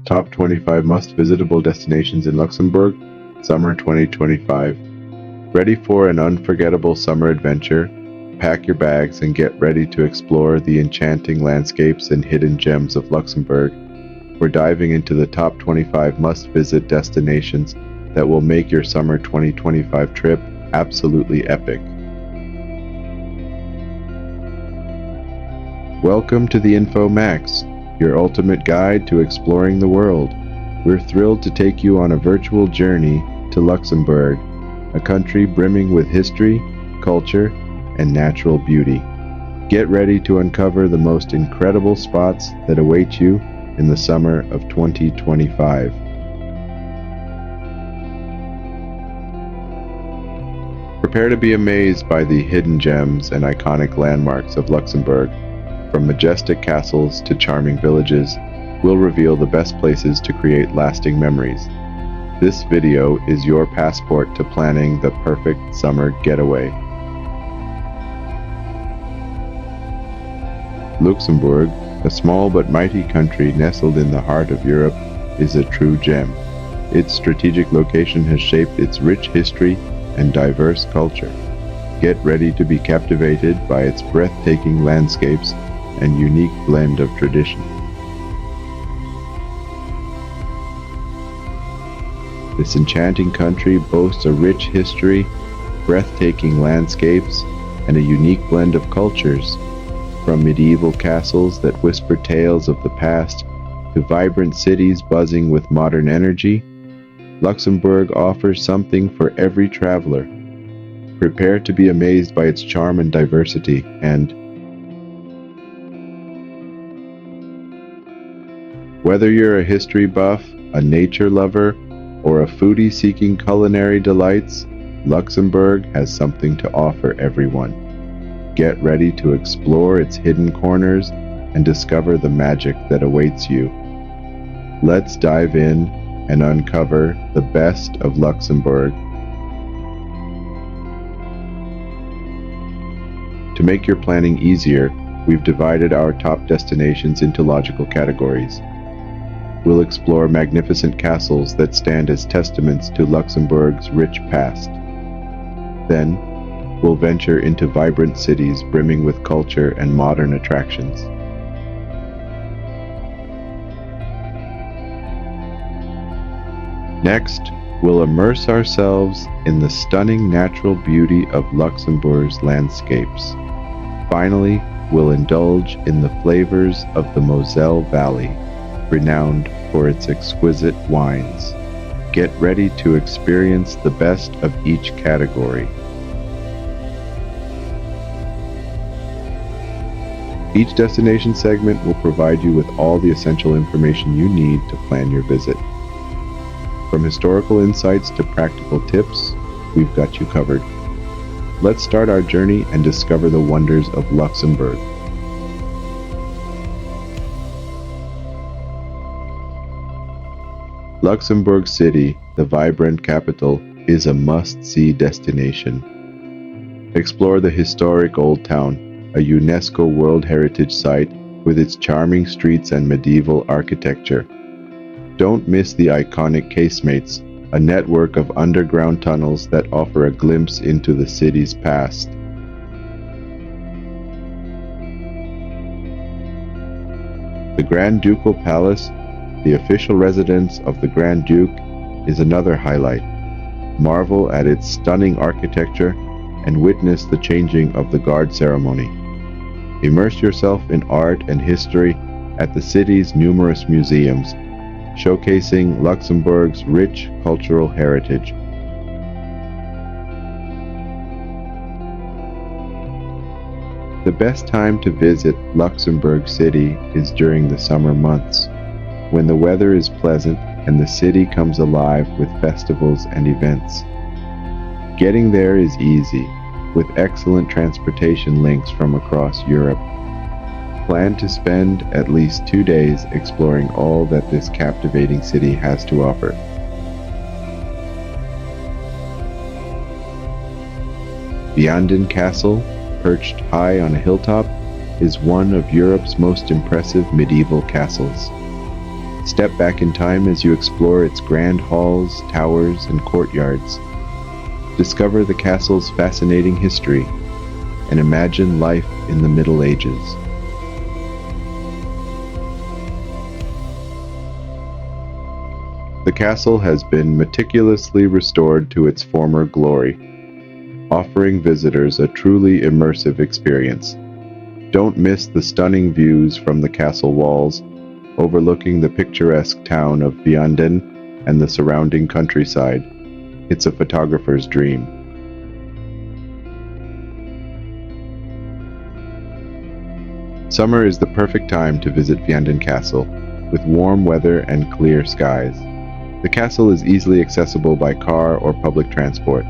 Top 25 Must-Visitable Destinations in Luxembourg, Summer 2025. Ready for an unforgettable summer adventure? Pack your bags and get ready to explore the enchanting landscapes and hidden gems of Luxembourg. We're diving into the top 25 must-visit destinations that will make your summer 2025 trip absolutely epic. Welcome to the Info Max, your ultimate guide to exploring the world. We're thrilled to take you on a virtual journey to Luxembourg, a country brimming with history, culture, and natural beauty. Get ready to uncover the most incredible spots that await you in the summer of 2025. Prepare to be amazed by the hidden gems and iconic landmarks of Luxembourg. From majestic castles to charming villages, we'll reveal the best places to create lasting memories. This video is your passport to planning the perfect summer getaway. Luxembourg, a small but mighty country nestled in the heart of Europe, is a true gem. Its strategic location has shaped its rich history and diverse culture. Get ready to be captivated by its breathtaking landscapes and unique blend of tradition. This enchanting country boasts a rich history, breathtaking landscapes, and a unique blend of cultures. From medieval castles that whisper tales of the past to vibrant cities buzzing with modern energy, Luxembourg offers something for every traveler. Prepare to be amazed by its charm and diversity, and whether you're a history buff, a nature lover, or a foodie seeking culinary delights, Luxembourg has something to offer everyone. Get ready to explore its hidden corners and discover the magic that awaits you. Let's dive in and uncover the best of Luxembourg. To make your planning easier, we've divided our top destinations into logical categories. We'll explore magnificent castles that stand as testaments to Luxembourg's rich past. Then, we'll venture into vibrant cities brimming with culture and modern attractions. Next, we'll immerse ourselves in the stunning natural beauty of Luxembourg's landscapes. Finally, we'll indulge in the flavors of the Moselle Valley, renowned for its exquisite wines. Get ready to experience the best of each category. Each destination segment will provide you with all the essential information you need to plan your visit. From historical insights to practical tips, we've got you covered. Let's start our journey and discover the wonders of Luxembourg. Luxembourg City, the vibrant capital, is a must-see destination. Explore the historic Old Town, a UNESCO World Heritage Site with its charming streets and medieval architecture. Don't miss the iconic casemates, a network of underground tunnels that offer a glimpse into the city's past. The Grand Ducal Palace, the official residence of the Grand Duke, is another highlight. Marvel at its stunning architecture and witness the changing of the guard ceremony. Immerse yourself in art and history at the city's numerous museums, showcasing Luxembourg's rich cultural heritage. The best time to visit Luxembourg City is during the summer months, when the weather is pleasant and the city comes alive with festivals and events. Getting there is easy, with excellent transportation links from across Europe. Plan to spend at least 2 days exploring all that this captivating city has to offer. Vianden Castle, perched high on a hilltop, is one of Europe's most impressive medieval castles. Step back in time as you explore its grand halls, towers, and courtyards. Discover the castle's fascinating history and imagine life in the Middle Ages. The castle has been meticulously restored to its former glory, offering visitors a truly immersive experience. Don't miss the stunning views from the castle walls, overlooking the picturesque town of Vianden and the surrounding countryside. It's a photographer's dream. Summer is the perfect time to visit Vianden Castle, with warm weather and clear skies. The castle is easily accessible by car or public transport.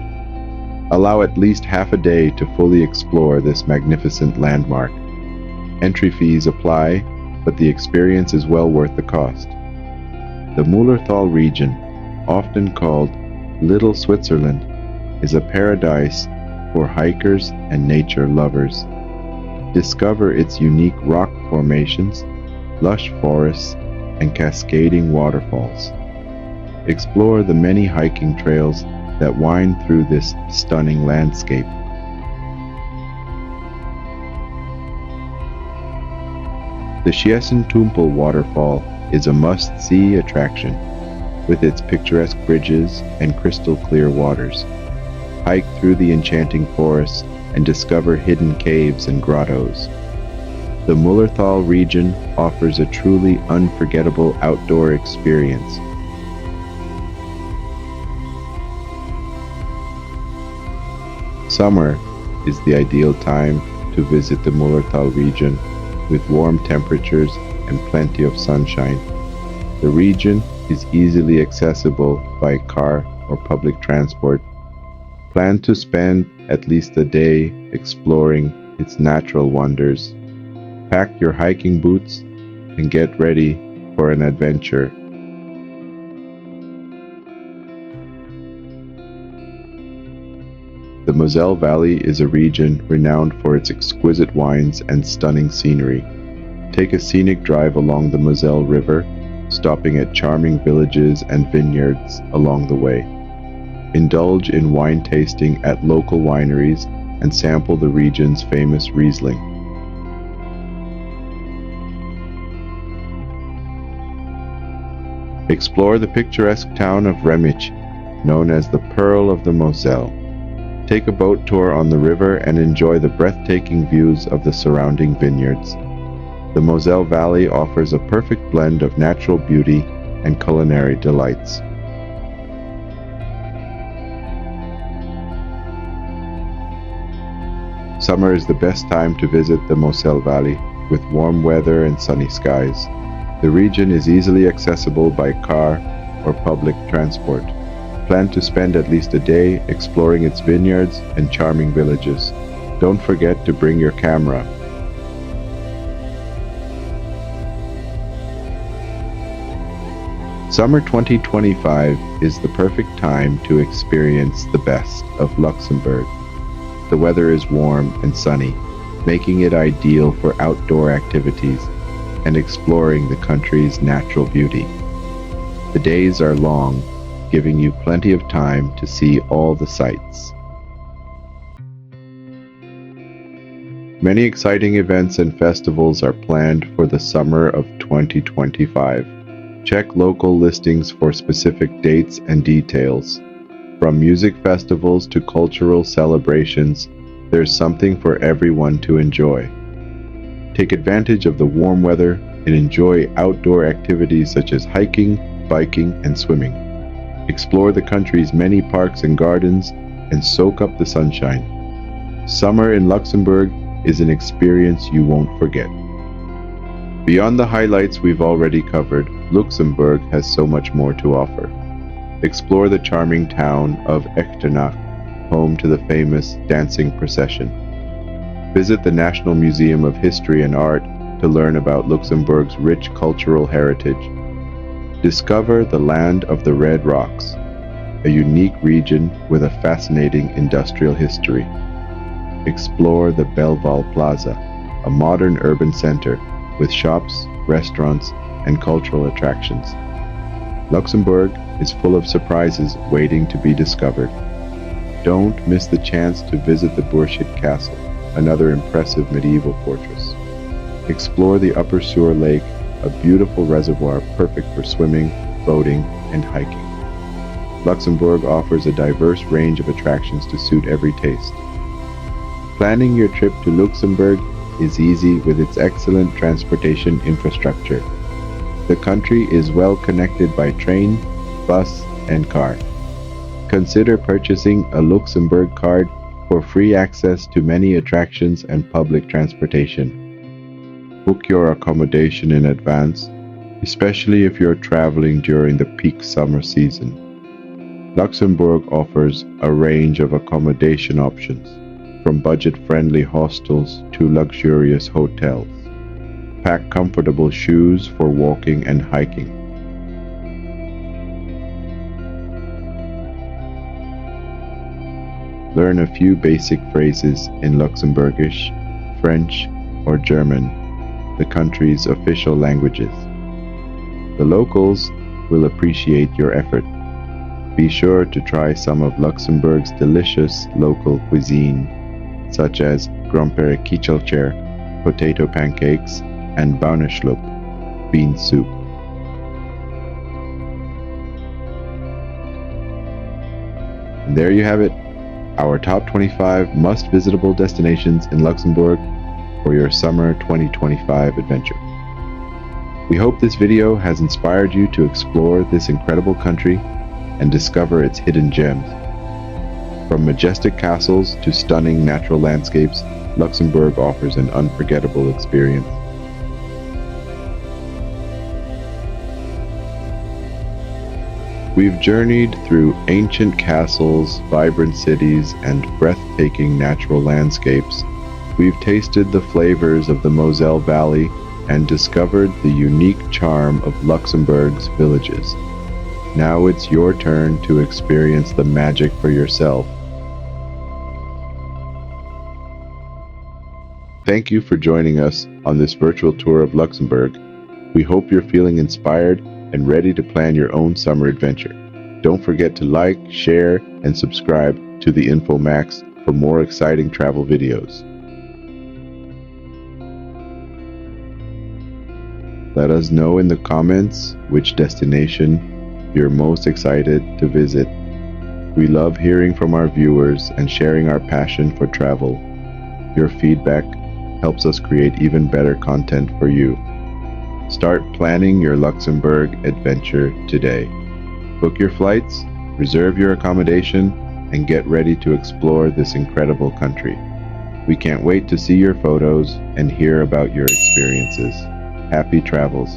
Allow at least half a day to fully explore this magnificent landmark. Entry fees apply, but the experience is well worth the cost. The Mullerthal region, often called Little Switzerland, is a paradise for hikers and nature lovers. Discover its unique rock formations, lush forests, and cascading waterfalls. Explore the many hiking trails that wind through this stunning landscape. The Schiessen-Tumpel waterfall is a must-see attraction, with its picturesque bridges and crystal-clear waters. Hike through the enchanting forests and discover hidden caves and grottos. The Mullerthal region offers a truly unforgettable outdoor experience. Summer is the ideal time to visit the Mullerthal region with warm temperatures and plenty of sunshine. The region is easily accessible by car or public transport. Plan to spend at least a day exploring its natural wonders. Pack your hiking boots and get ready for an adventure. The Moselle Valley is a region renowned for its exquisite wines and stunning scenery. Take a scenic drive along the Moselle River, stopping at charming villages and vineyards along the way. Indulge in wine tasting at local wineries and sample the region's famous Riesling. Explore the picturesque town of Remich, known as the Pearl of the Moselle. Take a boat tour on the river and enjoy the breathtaking views of the surrounding vineyards. The Moselle Valley offers a perfect blend of natural beauty and culinary delights. Summer is the best time to visit the Moselle Valley, with warm weather and sunny skies. The region is easily accessible by car or public transport. Plan to spend at least a day exploring its vineyards and charming villages. Don't forget to bring your camera. Summer 2025 is the perfect time to experience the best of Luxembourg. The weather is warm and sunny, making it ideal for outdoor activities and exploring the country's natural beauty. The days are long, giving you plenty of time to see all the sights. Many exciting events and festivals are planned for the summer of 2025. Check local listings for specific dates and details. From music festivals to cultural celebrations, there's something for everyone to enjoy. Take advantage of the warm weather and enjoy outdoor activities such as hiking, biking, and swimming. Explore the country's many parks and gardens and soak up the sunshine. Summer in Luxembourg is an experience you won't forget. Beyond the highlights we've already covered, Luxembourg has so much more to offer. Explore the charming town of Echternach, home to the famous dancing procession. Visit the National Museum of History and Art to learn about Luxembourg's rich cultural heritage. Discover the land of the Red Rocks, a unique region with a fascinating industrial history. Explore the Belleval Plaza, a modern urban center with shops, restaurants, and cultural attractions. Luxembourg is full of surprises waiting to be discovered. Don't miss the chance to visit the Bourchid Castle, another impressive medieval fortress. Explore the Upper Sur Lake, a beautiful reservoir perfect for swimming, boating, and hiking. Luxembourg offers a diverse range of attractions to suit every taste. Planning your trip to Luxembourg is easy with its excellent transportation infrastructure. The country is well connected by train, bus, and car. Consider purchasing a Luxembourg card for free access to many attractions and public transportation. Book your accommodation in advance, especially if you're traveling during the peak summer season. Luxembourg offers a range of accommodation options, from budget-friendly hostels to luxurious hotels. Pack comfortable shoes for walking and hiking. Learn a few basic phrases in Luxembourgish, French, or German, the country's official languages. The locals will appreciate your effort. Be sure to try some of Luxembourg's delicious local cuisine, such as Gromper Kichelcher, potato pancakes, and Bauernschlup, bean soup. And there you have it, our top 25 must-visitable destinations in Luxembourg for your summer 2025 adventure. We hope this video has inspired you to explore this incredible country and discover its hidden gems. From majestic castles to stunning natural landscapes, Luxembourg offers an unforgettable experience. We've journeyed through ancient castles, vibrant cities, and breathtaking natural landscapes. We've tasted the flavors of the Moselle Valley and discovered the unique charm of Luxembourg's villages. Now it's your turn to experience the magic for yourself. Thank you for joining us on this virtual tour of Luxembourg. We hope you're feeling inspired and ready to plan your own summer adventure. Don't forget to like, share, and subscribe to the InfoMax for more exciting travel videos. Let us know in the comments which destination you're most excited to visit. We love hearing from our viewers and sharing our passion for travel. Your feedback helps us create even better content for you. Start planning your Luxembourg adventure today. Book your flights, reserve your accommodation, and get ready to explore this incredible country. We can't wait to see your photos and hear about your experiences. Happy travels.